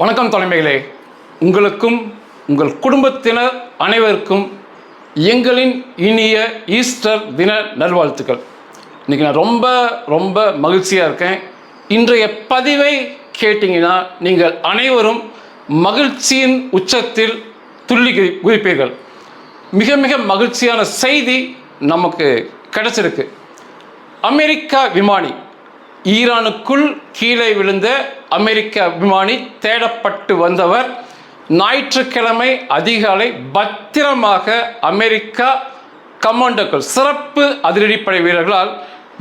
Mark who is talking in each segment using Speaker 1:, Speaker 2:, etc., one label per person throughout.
Speaker 1: வணக்கம் தலைமைகளே, உங்களுக்கும் உங்கள் குடும்பத்தினர் அனைவருக்கும் எங்களின் இனிய ஈஸ்டர் தின நல்வாழ்த்துக்கள். இன்றைக்கி நான் ரொம்ப மகிழ்ச்சியாக இருக்கேன். இன்றைய பதிவை கேட்டிங்கன்னா நீங்கள் அனைவரும் மகிழ்ச்சியின் உச்சத்தில் துள்ளி குதிப்பீர்கள். மிக மகிழ்ச்சியான செய்தி நமக்கு கிடைச்சிருக்கு. அமெரிக்கா விமானி, ஈரானுக்குள் கீழே விழுந்த அமெரிக்க விமானி தேடப்பட்டு வந்தவர் ஞாயிற்றுக்கிழமை அதிகாலை பத்திரமாக அமெரிக்கா கமாண்டோக்கள், சிறப்பு அதிரடிப்படை வீரர்களால்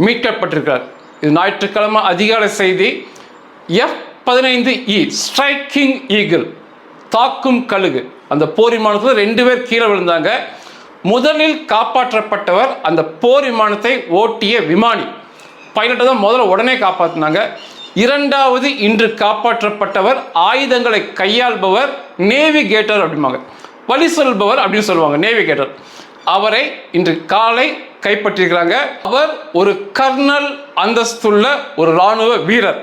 Speaker 1: மீட்கப்பட்டிருக்கிறார். இது ஞாயிற்றுக்கிழமை அதிகாலை செய்தி. F-15E ஸ்ட்ரைக்கிங் ஈகிள், தாக்கும் கழுகு, அந்த போர் விமானத்தில் 2 பேர் கீழே விழுந்தாங்க. முதலில் காப்பாற்றப்பட்டவர் அந்த போர் விமானத்தை ஓட்டிய விமானி, பைலட்டை தான் முதல்ல உடனே காப்பாற்றினாங்க. இரண்டாவது இன்று காப்பாற்றப்பட்டவர் ஆயுதங்களை கையாள்பவர், நேவிகேட்டர் அப்படிம்பாங்க, வழி சொல்பவர் அப்படின்னு சொல்லுவாங்க, நேவிகேட்டர். அவரை இன்று காலை கைப்பற்றியிருக்கிறாங்க. அவர் ஒரு கர்னல் அந்தஸ்துள்ள ஒரு இராணுவ வீரர்.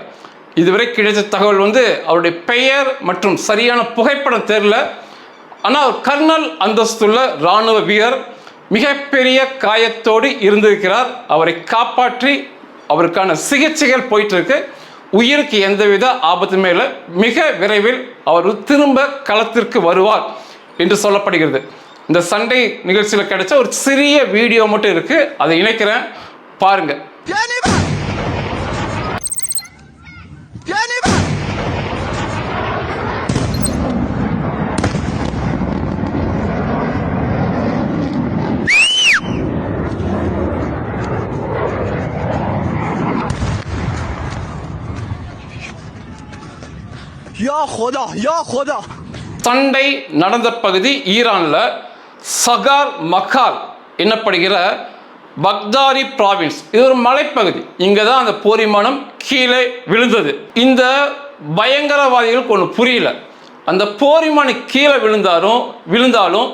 Speaker 1: இதுவரை கிடைத்த தகவல் அவருடைய பெயர் மற்றும் சரியான புகைப்படம் தெரியல. ஆனால் அவர் கர்னல் அந்தஸ்துள்ள இராணுவ வீரர், மிகப்பெரிய காயத்தோடு இருந்திருக்கிறார். அவரை காப்பாற்றி அவருக்கான சிகிச்சைகள் போயிட்டு இருக்கு. உயிருக்கு எந்தவித ஆபத்துமே இல்லை. மிக விரைவில் அவர் திரும்ப களத்திற்கு வருவார் என்று சொல்லப்படுகிறது. இந்த சண்டே நிகழ்ச்சியில் கிடைச்ச ஒரு சிறிய வீடியோ மட்டும் இருக்கு, அதை இணைக்கிறேன், பாருங்க. சண்டை நடந்த பகுதி ஈரான்ல சகார் மக்கால் என்னப்படுகிற பக்தாரி ப்ராவின்ஸ். இது ஒரு மலைப்பகுதி. இங்கே தான் அந்த போர் விமானம் கீழே விழுந்தது. இந்த பயங்கரவாதிகளுக்கு ஒன்று புரியல. அந்த போர் விமானம் கீழே விழுந்தாலும்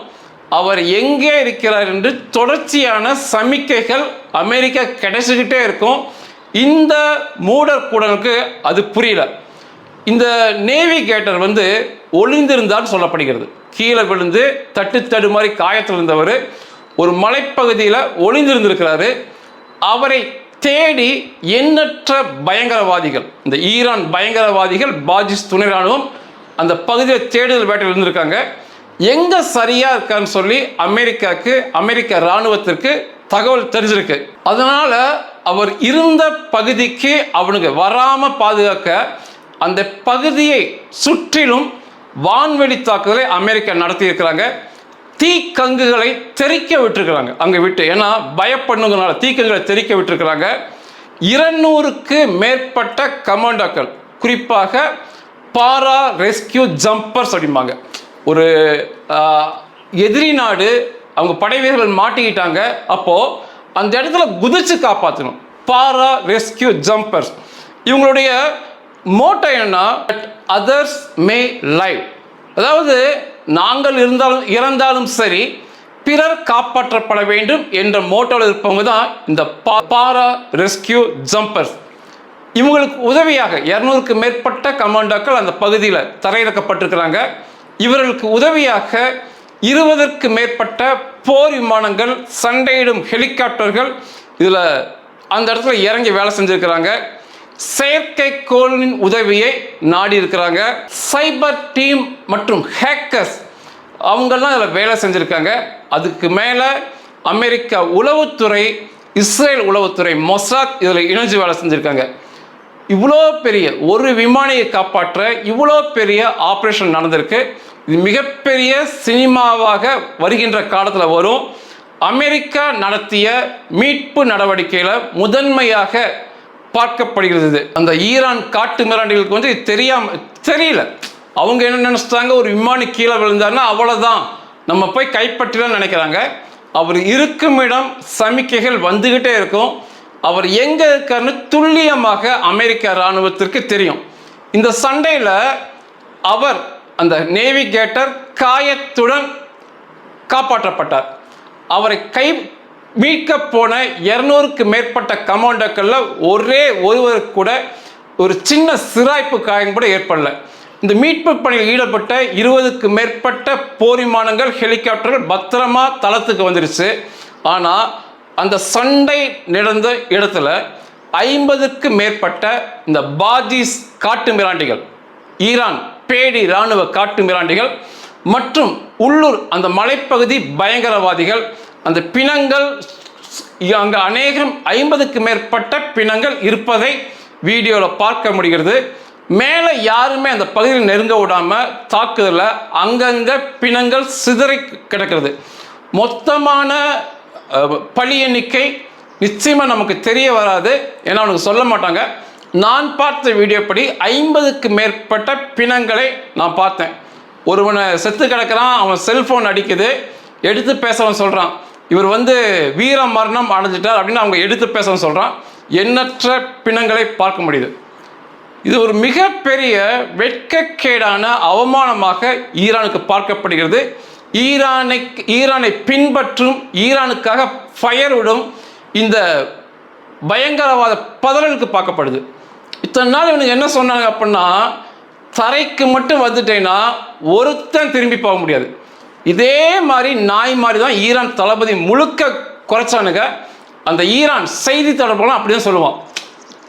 Speaker 1: அவர் எங்கே இருக்கிறார் என்று தொடர்ச்சியான சமிக்கைகள் அமெரிக்கா கிடைச்சிக்கிட்டே இருக்கும். இந்த மூடர்கூடனுக்கு அது புரியல. இந்த நேவிகேட்டர் ஒளிந்திருந்தான்னு சொல்லப்படுகிறது. கீழே விழுந்து தட்டு மாதிரி காயத்தில் இருந்தவர் ஒரு மலைப்பகுதியில் ஒளிந்திருந்திருக்கிறாரு. அவரை தேடி எண்ணற்ற பயங்கரவாதிகள், இந்த ஈரான் பயங்கரவாதிகள், பாஜிஸ் துணை ராணுவம் அந்த பகுதியில் தேடுதல் வேட்டையில் இருந்திருக்காங்க. எங்கே சரியாக இருக்கான்னு சொல்லி அமெரிக்க இராணுவத்திற்கு தகவல் தெரிஞ்சிருக்கு. அதனால் அவர் இருந்த பகுதிக்கு அவனுக்கு வராமல் பாதுகாக்க அந்த பகுதியை சுற்றிலும் வான்வெளி தாக்குதலை அமெரிக்கா நடத்தியிருக்கிறாங்க. தீக்கங்குகளை தெறிக்க விட்டுருக்கிறாங்க அங்கே விட்டு, ஏன்னா பயப்படுறதுனால தீக்கங்குகளை தெறிக்க விட்டுருக்கிறாங்க. 200க்கு மேற்பட்ட கமாண்டோக்கள், குறிப்பாக பாரா ரெஸ்கியூ ஜம்பர்ஸ் அப்படிம்பாங்க, ஒரு எதிரி நாடு அவங்க படை வீரர்கள் மாட்டிக்கிட்டாங்க, அப்போது அந்த இடத்துல குதிச்சு காப்பாற்றணும். பாரா ரெஸ்கியூ ஜம்பர்ஸ் இவங்களுடைய மோட்டோ என்ன? அதர்ஸ் மே லைவ், அதாவது நாங்கள் இறந்தாலும் சரி பிறர் காப்பாற்றப்பட வேண்டும் என்ற மோட்டோவில் இருப்பவங்க தான் இந்த பாரா ரெஸ்கியூ ஜம்பர்ஸ். இவங்களுக்கு உதவியாக 200க்கு மேற்பட்ட கமாண்டோக்கள் அந்த பகுதியில் தரையிறக்கப்பட்டிருக்கிறாங்க. இவர்களுக்கு உதவியாக 20க்கு மேற்பட்ட போர் விமானங்கள், சண்டையிடும் ஹெலிகாப்டர்கள் இதில் அந்த இடத்துல இறங்கி வேலை செஞ்சுருக்கிறாங்க. செயற்கைக்கோளின் உதவியை நாடி இருக்கிறாங்க. சைபர் டீம் மற்றும் ஹேக்கர்ஸ் அவங்கெல்லாம் இதில் வேலை செஞ்சுருக்காங்க. அதுக்கு மேலே அமெரிக்கா உளவுத்துறை, இஸ்ரேல் உளவுத்துறை மொசாத் இதில் இணைஞ்சு வேலை செஞ்சுருக்காங்க. இவ்வளோ பெரிய ஒரு விமானியை காப்பாற்ற இவ்வளோ பெரிய ஆப்ரேஷன் நடந்திருக்கு. இது மிகப்பெரிய சினிமாவாக வருகின்ற காலத்தில் வரும். அமெரிக்கா நடத்திய மீட்பு நடவடிக்கையில் முதன்மையாக பார்க்கப்படுகிறது. அந்த ஈரான் காட்டு மிராண்டிகளுக்கு தெரியல. அவங்க என்ன நினைச்சிட்டாங்க, ஒரு விமானி கீழே விழுந்தாருன்னா அவ்வளோதான், நம்ம போய் கைப்பற்றலாம்னு நினைக்கிறாங்க. அவர் இருக்கும் இடம் சமிக்கைகள் வந்துகிட்டே இருக்கும். அவர் எங்கே இருக்காருன்னு துல்லியமாக அமெரிக்க இராணுவத்திற்கு தெரியும். இந்த சண்டையில் அவர் அந்த நேவிகேட்டர் காயத்துடன் காப்பாற்றப்பட்டார். அவரை மீட்க போன 200க்கு மேற்பட்ட கமாண்டோக்களில் ஒருவருக்கு கூட ஒரு சின்ன சிராய்ப்பு காயம் கூட ஏற்படல. இந்த மீட்பு பணியில் ஈடுபட்ட 20க்கு மேற்பட்ட போர் விமானங்கள், ஹெலிகாப்டர்கள் பத்திரமா தளத்துக்கு வந்துருச்சு. ஆனால் அந்த சண்டை நடந்த இடத்துல 50க்கு மேற்பட்ட இந்த பாஜிஸ் காட்டு மிராண்டிகள், ஈரான் பேடி இராணுவ காட்டு மிராண்டிகள் மற்றும் உள்ளூர் அந்த மலைப்பகுதி பயங்கரவாதிகள், அந்த பிணங்கள் அங்கே அநேகம் 50க்கு மேற்பட்ட பிணங்கள் இருப்பதை வீடியோவில் பார்க்க முடிகிறது. மேலே யாருமே அந்த பகுதியில் நெருங்க விடாமல் தாக்குதல அங்கங்கே பிணங்கள் சிதறி கிடக்கிறது. மொத்தமான பலி எண்ணிக்கை நிச்சயமாக நமக்கு தெரிய வராது, ஏன்னா அவனுக்கு சொல்ல மாட்டாங்க. நான் பார்த்த வீடியோ படி 50க்கு மேற்பட்ட பிணங்களை நான் பார்த்தேன். ஒருவனை செத்து கிடக்கிறான், அவன் செல்ஃபோன் அடிக்குது, எடுத்து பேசவன் சொல்கிறான் இவர் வீர மரணம் அடைஞ்சிட்டார் அப்படின்னு அவங்க எடுத்து பேசவன் சொல்கிறான். எண்ணற்ற பிணங்களை பார்க்க முடியுது. இது ஒரு மிகப்பெரிய வெட்கக்கேடான அவமானமாக ஈரானுக்கு பார்க்கப்படுகிறது. ஈரானை பின்பற்றும், ஈரானுக்காக ஃபயர் விடும் இந்த பயங்கரவாத பதறலுக்கு பார்க்கப்படுது. இத்தனை நாள் இவனுக்கு என்ன சொன்னாங்க அப்படின்னா, தரைக்கு மட்டும் வந்துட்டேன்னா ஒருத்தன் திரும்பி போக முடியாது. இதே மாதிரி நாய் மாதிரி தான் ஈரான் தளபதி முழுக்க குறைச்சானுங்க. அந்த ஈரான் செய்தி தொடர்புலாம் அப்படி தான் சொல்லுவான்,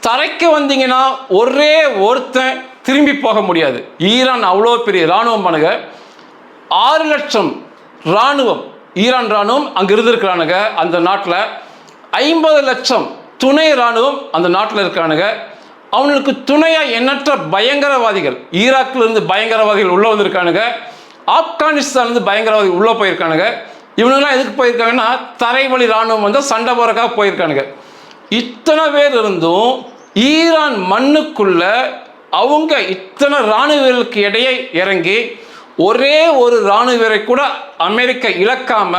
Speaker 1: தரைக்கு வந்தீங்கன்னா ஒரே ஒருத்தன் திரும்பி போக முடியாது. ஈரான் அவ்வளோ பெரிய இராணுவம் பண்ணுங்க. 6 லட்சம் இராணுவம், ஈரான் இராணுவம் அங்கே இருந்திருக்கிறானுங்க. அந்த நாட்டில் 50 லட்சம் துணை இராணுவம் அந்த நாட்டில் இருக்கிறானுங்க. அவனுக்கு துணையாக எண்ணற்ற பயங்கரவாதிகள், ஈராக்கிலிருந்து பயங்கரவாதிகள் உள்ளே வந்திருக்கானுங்க, ஆப்கானிஸ்தான்லேருந்து பயங்கரவாதிகள் உள்ளே போயிருக்கானுங்க. இவனுங்களாம் எதுக்கு போயிருக்காங்கன்னா, தரைவழி இராணுவம் சண்டை போறதுக்காக போயிருக்கானுங்க. இத்தனை பேர் இருந்தும் ஈரான் மண்ணுக்குள்ள அவங்க இத்தனை இராணுவ வீரர்களுக்கு இடையே இறங்கி ஒரே ஒரு இராணுவ வீரரை கூட அமெரிக்கா இழக்காம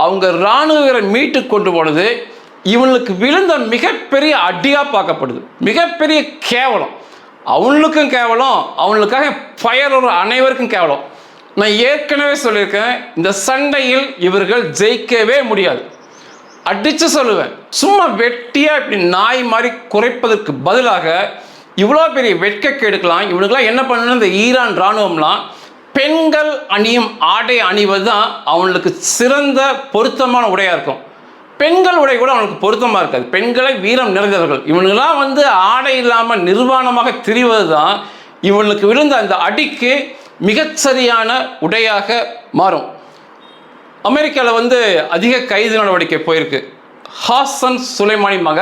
Speaker 1: அவங்க இராணுவ வீரரை மீட்டு கொண்டு போனது இவனுக்கு விழுந்த மிகப்பெரிய அடியாக பார்க்கப்படுது. மிகப்பெரிய கேவலம், அவனுக்கும் கேவலம், அவனுக்காக ஃபயர் ஒரு அனைவருக்கும் கேவலம். நான் ஏற்கனவே சொல்லியிருக்கேன், இந்த சண்டையில் இவர்கள் ஜெயிக்கவே முடியாது. அடித்து சொல்லுவேன், சும்மா வெட்டியாக இப்படி நாய் மாதிரி குறைப்பதற்கு பதிலாக இவ்வளோ பெரிய வெட்கக்கேடுக்கலாம். இவனுக்கெல்லாம் என்ன பண்ணணும், இந்த ஈரான் இராணுவம்லாம் பெண்கள் அணியும் ஆடை அணிவது தான் அவனுக்கு சிறந்த பொருத்தமான உடையாக இருக்கும். பெண்கள் உடை கூட அவனுக்கு பொருத்தமாக இருக்காது. பெண்களை வீரம் நிறைந்தவர்கள். இவனுங்களாம் ஆடை இல்லாமல் நிர்வாணமாக திரிவது தான் இவனுக்கு விழுந்த அந்த அடிக்கு மிகச்சரியான உடையாக மாறும். அமெரிக்காவில் அதிக கைது நடவடிக்கை போயிருக்கு. ஹாசன் சுலைமானி மக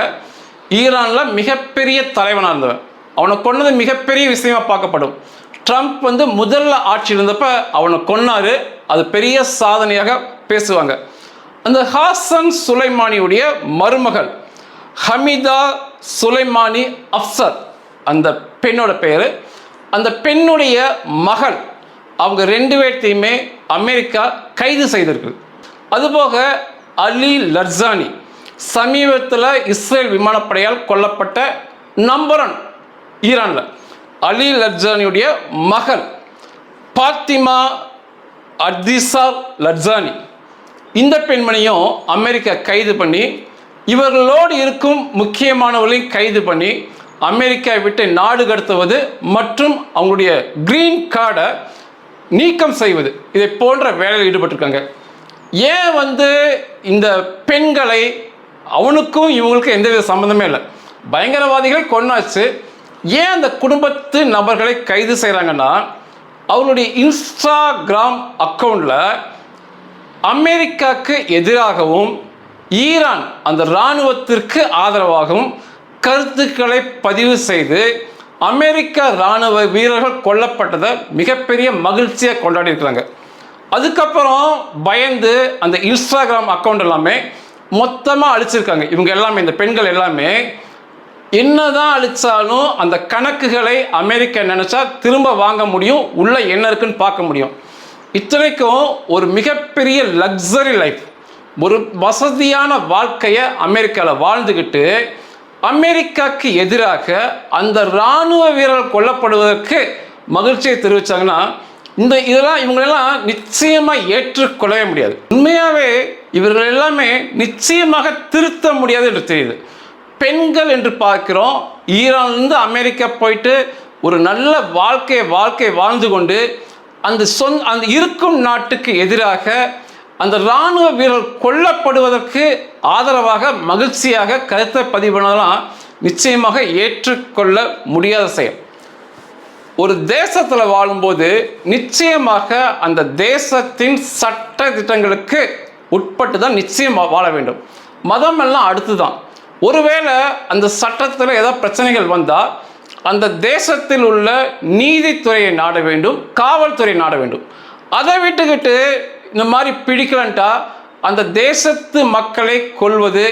Speaker 1: ஈரானில் மிகப்பெரிய தலைவனாக இருந்தவன். அவனை கொன்னது மிகப்பெரிய விஷயமா பார்க்கப்படும். ட்ரம்ப் முதல்ல ஆட்சி இருந்தப்ப அவனை கொன்னாரு, அது பெரிய சாதனையாக பேசுவாங்க. அந்த ஹாசன் சுலைமானியுடைய மருமகள் ஹமிதா சுலைமானி அப்சர், அந்த பெண்ணோட பெயர். அந்த பெண்ணுடைய மகள், அவங்க 2 பேர்த்தையுமே அமெரிக்கா கைது செய்திருக்கு. அதுபோக அலி லர்ஜானி, சமீபத்தில் இஸ்ரேல் விமானப்படையால் கொல்லப்பட்ட நம்பர் 1 ஈரானில் அலி லர்ஜானியுடைய மகள் பாத்திமா அர்திசா லர்ஜானி, இந்த பெண்மணியும் அமெரிக்கா கைது பண்ணி இவர்களோடு இருக்கும் முக்கியமானவர்களையும் கைது பண்ணி அமெரிக்கா விட்டு நாடு கடத்துவது மற்றும் அவங்களுடைய கிரீன் கார்டை நீக்கம் செய்வது, இதை போன்ற வேலையில் ஈடுபட்டிருக்காங்க. ஏன் இந்த பெண்களை, அவனுக்கும் இவங்களுக்கும் எந்தவித சம்மந்தமே இல்லை, பயங்கரவாதிகள் கொன்னாச்சு, ஏன் அந்த குடும்பத்து நபர்களை கைது செய்கிறாங்கன்னா, அவங்களுடைய இன்ஸ்டாகிராம் அக்கௌண்ட்டில் அமெரிக்காவுக்கு எதிராகவும் ஈரான் அந்த இராணுவத்திற்கு ஆதரவாகவும் கருத்துக்களை பதிவு செய்து அமெரிக்க இராணுவ வீரர்கள் கொல்லப்பட்டதை மிகப்பெரிய மகிழ்ச்சியாக கொண்டாடி இருக்கிறாங்க. அதுக்கப்புறம் பயந்து அந்த இன்ஸ்டாகிராம் அக்கௌண்ட் எல்லாமே மொத்தமாக அழிச்சிருக்காங்க. இவங்க எல்லாமே, இந்த பெண்கள் எல்லாமே என்னதான் அழிச்சாலும் அந்த கணக்குகளை அமெரிக்கா நினச்சா திரும்ப வாங்க முடியும், உள்ள என்ன இருக்குன்னு பார்க்க முடியும். இத்தனைக்கும் ஒரு மிகப்பெரிய லக்ஸரி லைஃப், ஒரு வசதியான வாழ்க்கையை அமெரிக்காவில் வாழ்ந்துக்கிட்டு அமெரிக்காவுக்கு எதிராக அந்த இராணுவ வீரர்கள் கொல்லப்படுவதற்கு மகிழ்ச்சியை தெரிவித்தாங்கன்னா, இதெல்லாம் இவங்களெல்லாம் நிச்சயமாக ஏற்றுக்கொள்ளவே முடியாது. உண்மையாகவே இவர்கள் எல்லாமே நிச்சயமாக திருத்த முடியாது என்று தெரியுது. பெண்கள் என்று பார்க்கிறோம், ஈரான்லேருந்து அமெரிக்கா போயிட்டு ஒரு நல்ல வாழ்க்கை வாழ்ந்து கொண்டு அந்த இருக்கும் நாட்டுக்கு எதிராக அந்த இராணுவ வீரர் கொல்லப்படுவதற்கு ஆதரவாக மகிழ்ச்சியாக கருத்தை பதிவு பண்ணதெல்லாம் நிச்சயமாக ஏற்றுக்கொள்ள முடியாத செயல். ஒரு தேசத்தில் வாழும்போது நிச்சயமாக அந்த தேசத்தின் சட்ட திட்டங்களுக்கு உட்பட்டு தான் நிச்சயமாக வாழ வேண்டும். மதம் எல்லாம் அடுத்து தான். ஒருவேளை அந்த சட்டத்தில் ஏதாவது பிரச்சனைகள் வந்தால் அந்த தேசத்தில் உள்ள நீதித்துறையை நாட வேண்டும், காவல்துறை நாட வேண்டும். அதை விட்டுக்கிட்டு இந்த மாதிரி பிடிக்கலன்ட்டா அந்த தேசத்து மக்களை கொல்வது,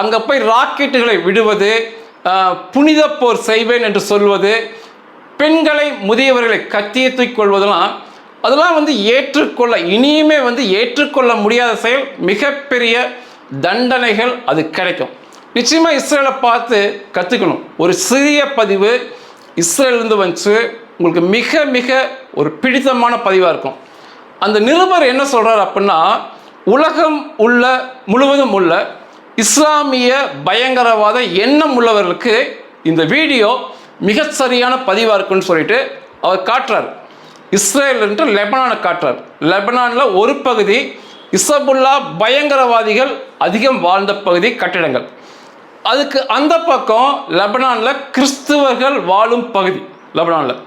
Speaker 1: அங்கே போய் ராக்கெட்டுகளை விடுவது, புனித போர் செய்வேன் என்று சொல்வது, பெண்களை முதியவர்களை கத்தியை தூக்கிக் கொள்வதெல்லாம் அதெல்லாம் இனியுமே ஏற்றுக்கொள்ள முடியாத செயல். மிகப்பெரிய தண்டனைகள் அது கிடைக்கும். நிச்சயமாக இஸ்ரேலை பார்த்து கற்றுக்கணும். ஒரு சிறிய பதிவு இஸ்ரேலிருந்து வந்துச்சு, உங்களுக்கு மிக மிக ஒரு பிடித்தமான பதிவாக இருக்கும். அந்த நிருபர் என்ன சொல்கிறார் அப்படின்னா, உலகம் முழுவதும் உள்ள இஸ்லாமிய பயங்கரவாத எண்ணம் உள்ளவர்களுக்கு இந்த வீடியோ மிக சரியான பதிவாக இருக்குன்னு சொல்லிட்டு அவர் காட்டுறார். இஸ்ரேல் என்று லெபனானை காட்டுறார். லெபனானில் ஒரு பகுதி இசபுல்லா பயங்கரவாதிகள் அதிகம் வாழ்ந்த பகுதி, கட்டிடங்கள். அதுக்கு அந்த பக்கம் லெபனானில் கிறிஸ்துவர்கள் வாழும் பகுதி. லெபனானில்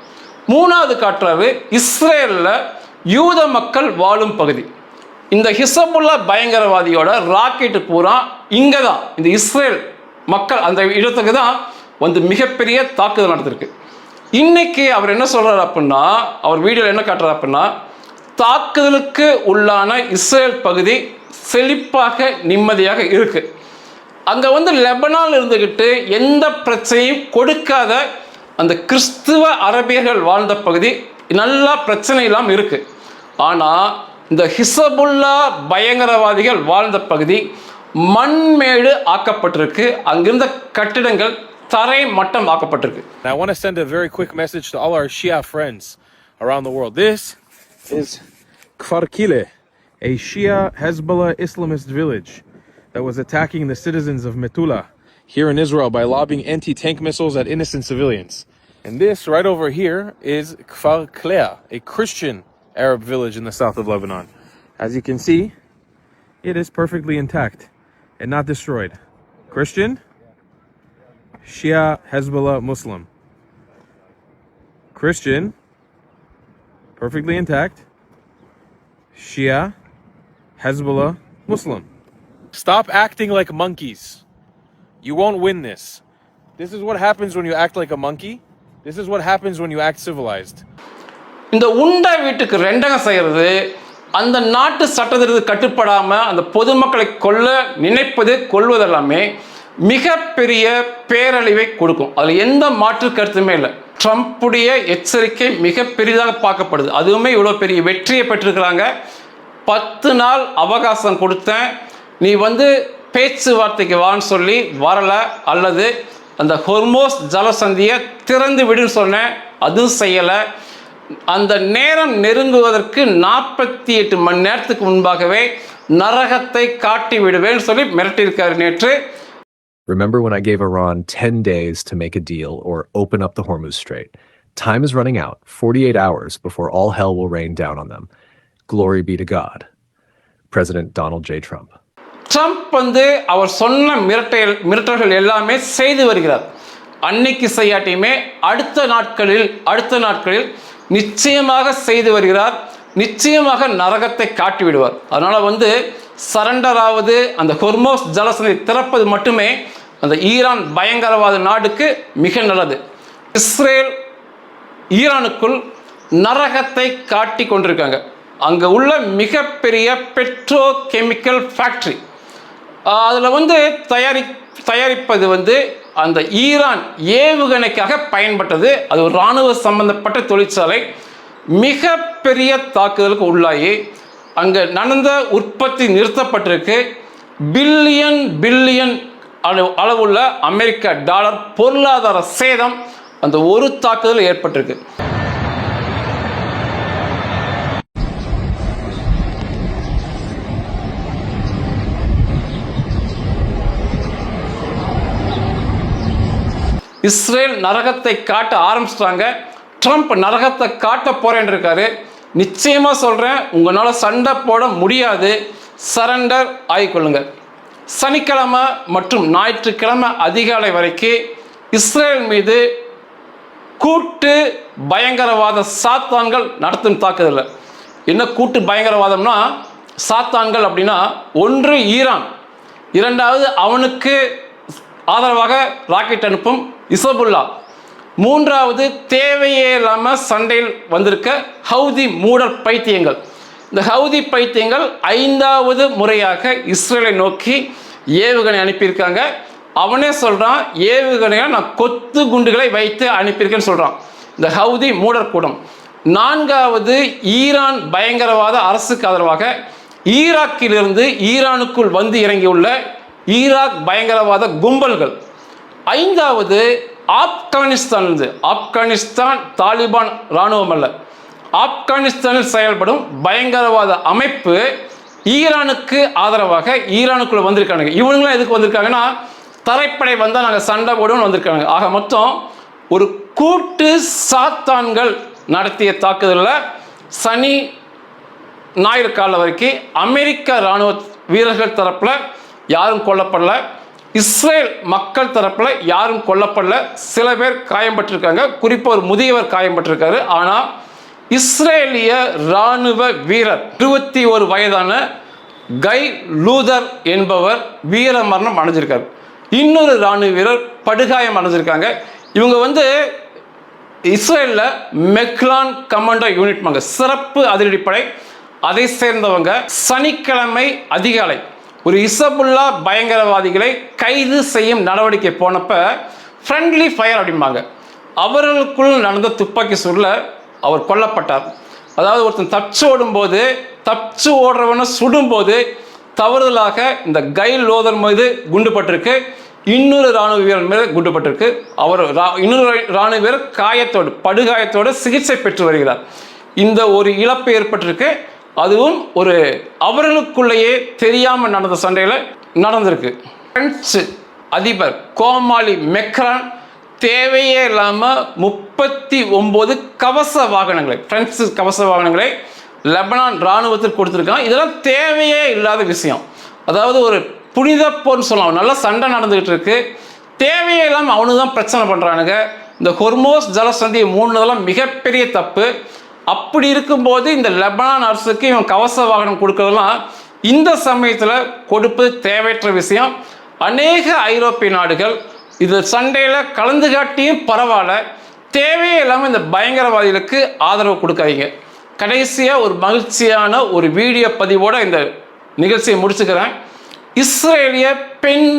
Speaker 1: மூணாவது காட்டுறாரு இஸ்ரேலில் யூத மக்கள் வாழும் பகுதி. இந்த ஹிசபுல்லா பயங்கரவாதியோட ராக்கெட்டு பூரா இங்கே தான், இந்த இஸ்ரேல் மக்கள் அந்த இடத்துக்கு தான் மிகப்பெரிய தாக்குதல் நடத்திருக்கு. இன்னைக்கு அவர் என்ன சொல்கிறார் அப்படின்னா, அவர் வீடியோவில் என்ன காட்டுறாரு அப்படின்னா, தாக்குதலுக்கு உள்ளான இஸ்ரேல் பகுதி செழிப்பாக நிம்மதியாக இருக்கு. அங்கே லெபனான் இருந்துக்கிட்டு எந்த பிரச்சனையும் கொடுக்காத அந்த கிறிஸ்துவ அரபியர்கள் வாழ்ந்த பகுதி நல்லா பிரச்சனை இல்லாமல் இருக்கு. ஆனால் இந்த ஹிசபுல்லா பயங்கரவாதிகள் வாழ்ந்த பகுதி மண்மேடு ஆக்கப்பட்டிருக்கு. அங்கிருந்த கட்டிடங்கள் தரை மட்டம் ஆக்கப்பட்டிருக்கு.
Speaker 2: I want to send a very quick message to all our Shia friends around the world. This is Kfar Kile, a Shia Hezbollah Islamist village that was attacking the citizens of Metula here in Israel by lobbing anti-tank missiles at innocent civilians. And this right over here is Kfar Klea, a Christian Arab village in the south of Lebanon. As you can see, it is perfectly intact and not destroyed. Christian, Shia, Hezbollah, Muslim. Christian, perfectly intact. Shia, Hezbollah, Muslim. Stop acting like monkeys. You won't win this. This is what happens when you act like a monkey. This is what happens when you act civilized.
Speaker 1: இந்த உண்டை வீட்டுக்கு ரெண்டகம் செய்கிறது, அந்த நாட்டு சட்டத்திற்கு கட்டுப்படாமல் அந்த பொதுமக்களை கொல்வதெல்லாமே மிகப்பெரிய பேரழிவை கொடுக்கும். அதில் எந்த மாற்று கருத்துமே இல்லை. ட்ரம்ப்புடைய எச்சரிக்கை மிக பெரிதாக பார்க்கப்படுது. அதுவுமே இவ்வளோ பெரிய வெற்றியை பெற்றிருக்கிறாங்க. 10 நாள் அவகாசம் கொடுத்தேன், நீ பேச்சுவார்த்தைக்கு வான்னு சொல்லி வரல, அல்லது அந்த ஹொர்மோஸ் ஜலசந்தியை திறந்து விடுன்னு சொன்னேன், அதுவும் செய்யலை. அந்த நேரம் நெருங்குவதற்கு 48 மணி நேரத்துக்கு முன்பாகவே நரகத்தை காட்டி விடுவேன்னு சொல்லி மிரட்டியிருக்காரு நேற்று.
Speaker 3: Remember when I gave Iran 10 days to make a deal or open up the Hormuz Strait? Time is running out, 48 hours before all hell will rain down on them. Glory be to God. President Donald J. Trump.
Speaker 1: Trump அவர் சொன்ன மிரட்டல்கள் எல்லாமே செய்து வருகிறார். அன்னைக்கு செய்யாட்டியுமே அடுத்த நாட்களில் நிச்சயமாக செய்து வருகிறார். நிச்சயமாக நரகத்தை காட்டி விடுவார். அதனால் சரண்டர் ஆவது, அந்த ஹொர்மோஸ் ஜலசந்தி திறப்பது மட்டுமே அந்த ஈரான் பயங்கரவாத நாடுக்கு மிக நல்லது. இஸ்ரேல் ஈரானுக்குள் நரகத்தை காட்டி கொண்டிருக்காங்க. அங்கே உள்ள மிகப்பெரிய பெட்ரோ கெமிக்கல் ஃபேக்ட்ரி, அதில் தயாரிப்பது அந்த ஈரான் ஏவுகணைக்காக பயன்பட்டது. அது ஒரு இராணுவ சம்பந்தப்பட்ட தொழிற்சாலை. மிகப்பெரிய தாக்குதலுக்கு உள்ளாகி அங்கே நடந்த உற்பத்தி நிறுத்தப்பட்டிருக்கு. பில்லியன் அளவுள்ள அமெரிக்க டாலர் பொருளாதார சேதம் அந்த ஒரு தாக்குதல் ஏற்பட்டிருக்கு. இஸ்ரேல் நரகத்தை காட்ட ஆரம்பிச்சிட்டாங்க. ட்ரம்ப் நரகத்தை காட்ட போறேன்னு இருக்காரு. நிச்சயமா சொல்றேன், உங்களால சண்டை போட முடியாது. சரண்டர் ஆகிக்கொள்ளுங்க. சனிக்கிழமை மற்றும் ஞாயிற்றுக்கிழமை அதிகாலை வரைக்கும் இஸ்ரேல் மீது கூட்டு பயங்கரவாத சாத்தான்கள் நடத்தும் தாக்குதல். என்ன கூட்டு பயங்கரவாதம்னா, சாத்தான்கள் அப்படின்னா, ஒன்று ஈரான், இரண்டாவது அவனுக்கு ஆதரவாக ராக்கெட் அனுப்பும் இசபுல்லா, மூன்றாவது தேவையே இல்லாமல் சண்டையில் வந்திருக்க ஹவுதி மூடர் பைத்தியங்கள். இந்த ஹவுதி பைத்தியங்கள் 5வது முறையாக இஸ்ரேலை நோக்கி ஏவுகணை அனுப்பியிருக்காங்க. அவனே சொல்றான், ஏவுகணையை நான் கொத்து குண்டுகளை வைத்து அனுப்பியிருக்கேன்னு சொல்றான் இந்த ஹவுதி மூடர் கூட்டம். 4வது ஈரான் பயங்கரவாத அரசுக்கு ஆதரவாக ஈராக்கிலிருந்து ஈரானுக்குள் வந்து இறங்கியுள்ள ஈராக் பயங்கரவாத கும்பல்கள். 5வது ஆப்கானிஸ்தானிலிருந்து, ஆப்கானிஸ்தான் தாலிபான் இராணுவம் அல்ல, ஆப்கானிஸ்தானில் செயல்படும் பயங்கரவாத அமைப்பு ஈரானுக்கு ஆதரவாக ஈரானுக்குள்ள வந்திருக்காங்க. இவங்களும் எதுக்கு வந்திருக்காங்கன்னா, தரைப்படை வந்தால் நாங்கள் சண்டை போடுவோம்னு வந்திருக்காங்க. ஆக மொத்தம் ஒரு கூட்டு சாத்தான்கள் நடத்திய தாக்குதலில் சனி ஞாயிறு கால வரைக்கும் அமெரிக்க இராணுவ வீரர்கள் தரப்பில் யாரும் கொல்லப்படல, இஸ்ரேல் மக்கள் தரப்பில் யாரும் கொல்லப்படல. சில பேர் காயம்பட்டிருக்காங்க, குறிப்பாக ஒரு முதியவர் காயம்பட்டிருக்காரு. ஆனால் இஸ்ரேலிய இராணுவ வீரர் 21 வயதான கை லூதர் என்பவர் வீர மரணம் அடைஞ்சிருக்காரு. இன்னொரு இராணுவ வீரர் படுகாயம் அடைஞ்சிருக்காங்க. இவங்க இஸ்ரேலில் மெக்லான் கமாண்டோ யூனிட், சிறப்பு அதிரடிப்படை, அதை சேர்ந்தவங்க. சனிக்கிழமை அதிகாலை ஒரு இசபுல்லா பயங்கரவாதிகளை கைது செய்யும் நடவடிக்கை போனப்ப ஃப்ரெண்ட்லி ஃபயர் அப்படிம்பாங்க, அவர்களுக்குள் நடந்த துப்பாக்கி சூடுல அவர் கொல்லப்பட்டார். அதாவது ஒருத்தன் தப்பிச்சு ஓடுறவனை சுடும்போது தவறுதலாக இந்த கை லோதர் மீது குண்டுபட்டிருக்கு, இன்னொரு இராணுவ வீரர் மீது குண்டுபட்டிருக்கு. அவர் இன்னொரு இராணுவ வீரர் காயத்தோடு படுகாயத்தோடு சிகிச்சை பெற்று வருகிறார். இந்த ஒரு இழப்பு ஏற்பட்டிருக்கு. அதுவும் ஒரு அவர்களுக்குள்ளேயே தெரியாமல் நடந்த சண்டையில் நடந்திருக்கு. பிரெஞ்சு அதிபர் கோமாளி மெக்ரான் தேவையே இல்லாமல் 39 கவச வாகனங்களை, பிரெஞ்சு கவச வாகனங்களை லெபனான் இராணுவத்திற்கு கொடுத்துருக்காங்க. இதெல்லாம் தேவையே இல்லாத விஷயம். அதாவது ஒரு புனித போர்னு சொல்லலாம். நல்ல சண்டை நடந்துகிட்டு இருக்கு, தேவையே இல்லாமல் அவனுக்கு தான் பிரச்சனை பண்ணுறானுங்க. இந்த ஹொர்மோஸ் ஜலசந்தியை மூணுதெல்லாம் மிகப்பெரிய தப்பு. அப்படி இருக்கும்போது இந்த லெபனான் அரசுக்கு இவன் கவச வாகனம் கொடுக்கறதெல்லாம் இந்த சமயத்தில் கொடுப்பது தேவையற்ற விஷயம். அநேக ஐரோப்பிய நாடுகள் இது சண்டையில் கலந்து காட்டியும் பரவாயில்ல, தேவையே இல்லாமல் இந்த பயங்கரவாதிகளுக்கு ஆதரவு கொடுக்காதீங்க. கடைசியாக ஒரு மகிழ்ச்சியான ஒரு வீடியோ பதிவோடு இந்த நிகழ்ச்சியை முடிச்சுக்கிறேன். இஸ்ரேலிய பெண்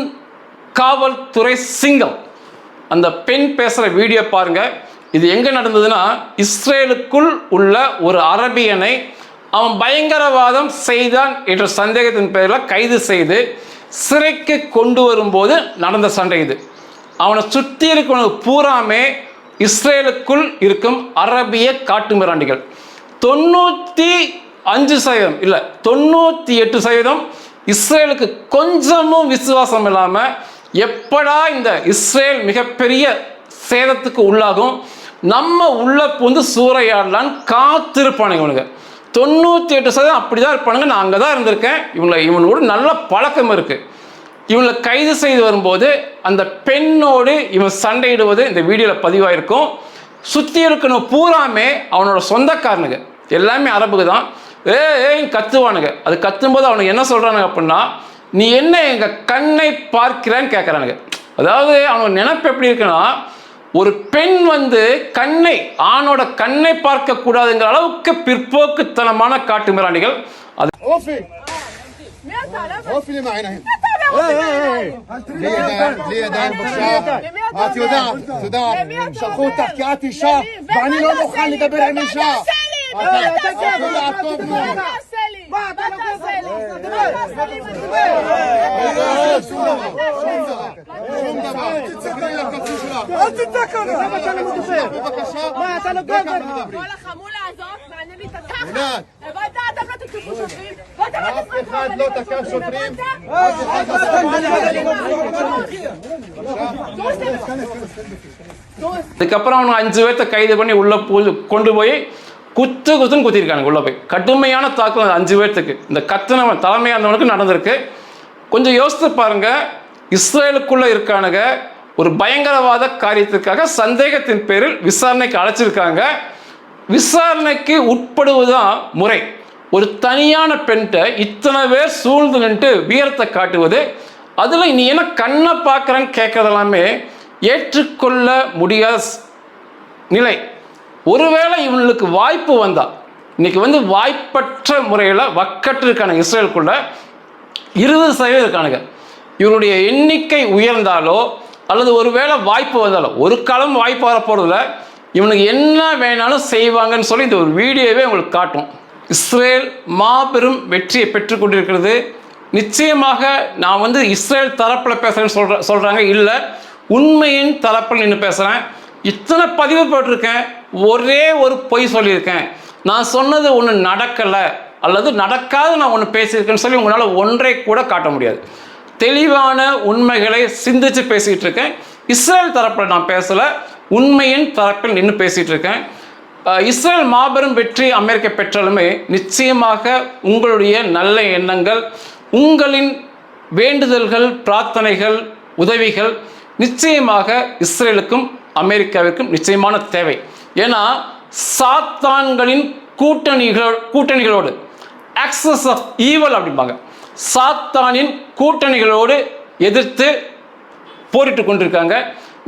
Speaker 1: காவல்துறை சிங்கம், அந்த பெண் பேசுகிற வீடியோ பாருங்கள். இது எங்கே நடந்ததுன்னா, இஸ்ரேலுக்குள் உள்ள ஒரு அரபியனை அவன் பயங்கரவாதம் செய்தான் என்ற சந்தேகத்தின் பேரில் கைது செய்து சிறைக்கு கொண்டு வரும்போது நடந்த சண்டை இது. அவனை சுற்றி இருக்கிறவங்க பூராமே இஸ்ரேலுக்குள் இருக்கும் அரபிய காட்டு மிராண்டிகள். 95% இல்லை 98% இஸ்ரேலுக்கு கொஞ்சமும் விசுவாசம் இல்லாமல் எப்படா இந்த இஸ்ரேல் மிகப்பெரிய சேதத்துக்கு உள்ளாகும், நம்ம உள்ள புந்து சூறையாடலான்னு காத்திருப்பானுங்க. இவனுங்க 98% அப்படிதான் இருப்பானுங்க. நான் அங்கே தான் இருந்திருக்கேன். இவனோட நல்ல பழக்கம் இருக்குது. இவங்களை கைது செய்து வரும்போது அந்த பெண்ணோடு இவன் சண்டையிடுவது இந்த வீடியோவில் பதிவாயிருக்கும். சுற்றி இருக்கணும் பூராமே அவனோட சொந்தக்காரனுங்க, எல்லாமே அரபுக்கு தான். கத்துவானுங்க. அது கத்தும்போது அவனுக்கு என்ன சொல்கிறானுங்க அப்படின்னா, நீ என்ன எங்கள் கண்ணை பார்க்கிறான்னு கேட்குறானுங்க. அதாவது அவனோட நினைப்பு எப்படி இருக்குன்னா, ஒரு பெண் கண்ணை ஆணோட கண்ணை பார்க்க கூடாதுங்கிற அளவுக்கு பிற்போக்குத்தனமான காட்டு மிராண்டிகள். அது
Speaker 4: כל החמולה הזאת, מעניין לי את התחת. הבנת? אתם לא אף אחד לא תקף שוטרים.
Speaker 1: அதுக்கப்புறம் அவங்க 5 பேர்த்த கைது பண்ணி உள்ள கொண்டு போய் குத்துன்னு குத்திருக்காங்க. உள்ள போய் கடுமையான தாக்குதல் 5 பேர்த்துக்கு இந்த கத்துனவன் தலைமையாக இருந்தவனுக்கு நடந்திருக்கு. கொஞ்சம் யோசித்து பாருங்க, இஸ்ரேலுக்குள்ள இருக்கானுங்க ஒரு பயங்கரவாத காரியத்திற்காக சந்தேகத்தின் பேரில் விசாரணைக்கு அழைச்சிருக்காங்க. விசாரணைக்கு உட்படுவதுதான் முறை. ஒரு தனியான பெண்கிட்ட இத்தனை பேர் சூழ்ந்து நின்று வீரத்தை காட்டுவது, அதில் நீ என்ன கண்ணை பார்க்குறேன்னு கேட்கறதெல்லாமே ஏற்றுக்கொள்ள முடியாத நிலை. ஒருவேளை இவங்களுக்கு வாய்ப்பு வந்தா, இன்னைக்கு வாய்ப்பற்ற முறையில் வக்கற்று இருக்கானுங்க இஸ்ரேலுக்குள்ள 20% இருக்கானுங்க. இவருடைய எண்ணிக்கை உயர்ந்தாலோ அல்லது ஒருவேளை வாய்ப்பு வந்தாலோ, ஒரு காலம் வாய்ப்பு வரப்போறதில்ல, இவனுக்கு என்ன வேணாலும் செய்வாங்கன்னு சொல்லி இந்த ஒரு வீடியோவே உங்களுக்கு காட்டும். இஸ்ரேல் மாபெரும் வெற்றியை பெற்றுக் கொண்டிருக்கிறது. நிச்சயமாக நான் இஸ்ரேல் தரப்பில் பேசுகிறேன்னு சொல்கிறாங்க, இல்லை உண்மையின் தரப்பில் நின்று பேசுகிறேன். இத்தனை பதிவு போட்டிருக்கேன், ஒரே ஒரு பொய் சொல்லியிருக்கேன். நான் சொன்னது ஒன்று நடக்கலை அல்லது நடக்காது நான் ஒன்று பேசியிருக்கேன்னு சொல்லி உங்களால் ஒன்றை கூட காட்ட முடியாது. தெளிவான உண்மைகளை சிந்திச்சு பேசிகிட்டு இருக்கேன். இஸ்ரேல் தரப்பில் நான் பேசலை, உண்மையின் தரப்பில் நின்று பேசிகிட்டு இருக்கேன். இஸ்ரேல் மாபெரும் வெற்றி அமெரிக்கா பெற்றாலுமே நிச்சயமாக உங்களுடைய நல்ல எண்ணங்கள், உங்களின் வேண்டுதல்கள், பிரார்த்தனைகள், உதவிகள் நிச்சயமாக இஸ்ரேலுக்கும் அமெரிக்காவிற்கும் நிச்சயமான தேவை. ஏன்னா சாத்தான்களின் கூட்டணிகளோடு ஆக்சஸ் ஆஃப் ஈவல் அப்படிம்பாங்க, சாத்தானின் கூட்டணிகளோடு எதிர்த்து போரிட்டு கொண்டிருக்காங்க.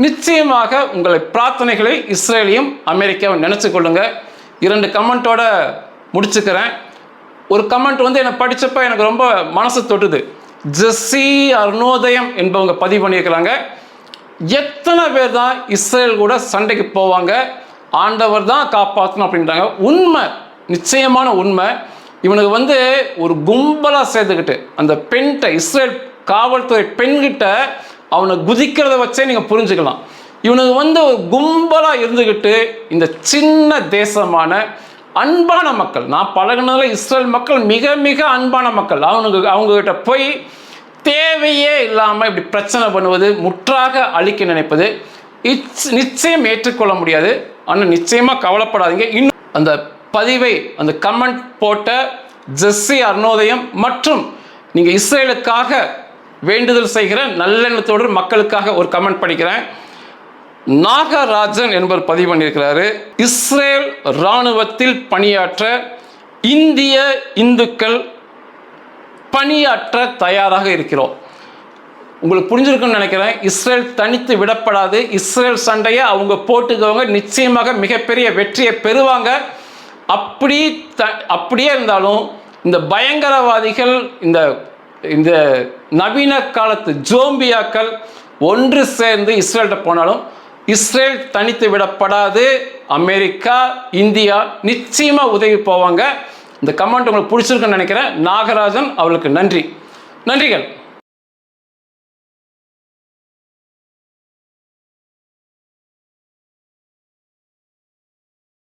Speaker 1: நிச்சயமாக உங்களை பிரார்த்தனைகளை இஸ்ரேலையும் அமெரிக்காவும் நினச்சி கொள்ளுங்க. 2 கமெண்ட்டோட முடிச்சுக்கிறேன். ஒரு கமெண்ட் என்னை படித்தப்ப எனக்கு ரொம்ப மனசு தொட்டுது. ஜெஸ்ஸி அருணோதயம் என்பவங்க பதிவு பண்ணியிருக்கிறாங்க, எத்தனை பேர் தான் இஸ்ரேல் கூட சண்டைக்கு போவாங்க, ஆண்டவர் தான் காப்பாற்றணும் அப்படின்றாங்க. உண்மை, நிச்சயமான உண்மை. இவனுக்கு ஒரு கும்பலாக சேர்த்துக்கிட்டு அந்த பெண்கிட்ட, இஸ்ரேல் காவல்துறை பெண்கிட்ட அவனை குதிக்கிறத வச்சே நீங்கள் புரிஞ்சுக்கலாம். இவனுக்கு ஒரு கும்பலாக இருந்துக்கிட்டு இந்த சின்ன தேசமான அன்பான மக்கள், நான் பழகினதில் இஸ்ரேல் மக்கள் மிக மிக அன்பான மக்கள், அவங்ககிட்ட போய் தேவையே இல்லாமல் இப்படி பிரச்சனை பண்ணுவது, முற்றாக அழிக்க நினைப்பது நிச்சயம் ஏற்றுக்கொள்ள முடியாது. ஆனால் நிச்சயமாக கவலைப்படாதீங்க. இன்னும் அந்த பதிவை, அந்த கமெண்ட் போட்ட ஜெஸ்ஸி அருணோதயம் மற்றும் நீங்கள் இஸ்ரேலுக்காக வேண்டுதல் செய்கிற நல்லெண்ணத்தோடு மக்களுக்காக ஒரு கமெண்ட் படிக்கிறேன். நாகராஜன் என்பவர் பதிவு பண்ணியிருக்கிறாரு, இஸ்ரேல் இராணுவத்தில் பணியாற்ற இந்திய இந்துக்கள் பணியாற்ற தயாராக இருக்கிறோம். உங்களுக்கு புரிஞ்சிருக்குன்னு நினைக்கிறேன். இஸ்ரேல் தனித்து விடப்படாது. இஸ்ரேல் சண்டையை அவங்க போட்டுக்கவங்க நிச்சயமாக மிகப்பெரிய வெற்றியை பெறுவாங்க. அப்படியே இருந்தாலும் இந்த பயங்கரவாதிகள், இந்த நவீன காலத்து ஜோம்பியாக்கள் ஒன்று சேர்ந்து இஸ்ரேல்கிட்ட போனாலும் இஸ்ரேல் தனித்து விடப்படாது. அமெரிக்கா, இந்தியா நிச்சயமாக உதவி போவாங்க. இந்த கமெண்ட் உங்களுக்கு பிடிச்சிருக்குன்னு நினைக்கிறேன். நாகராஜன் அவளுக்கு நன்றிகள்.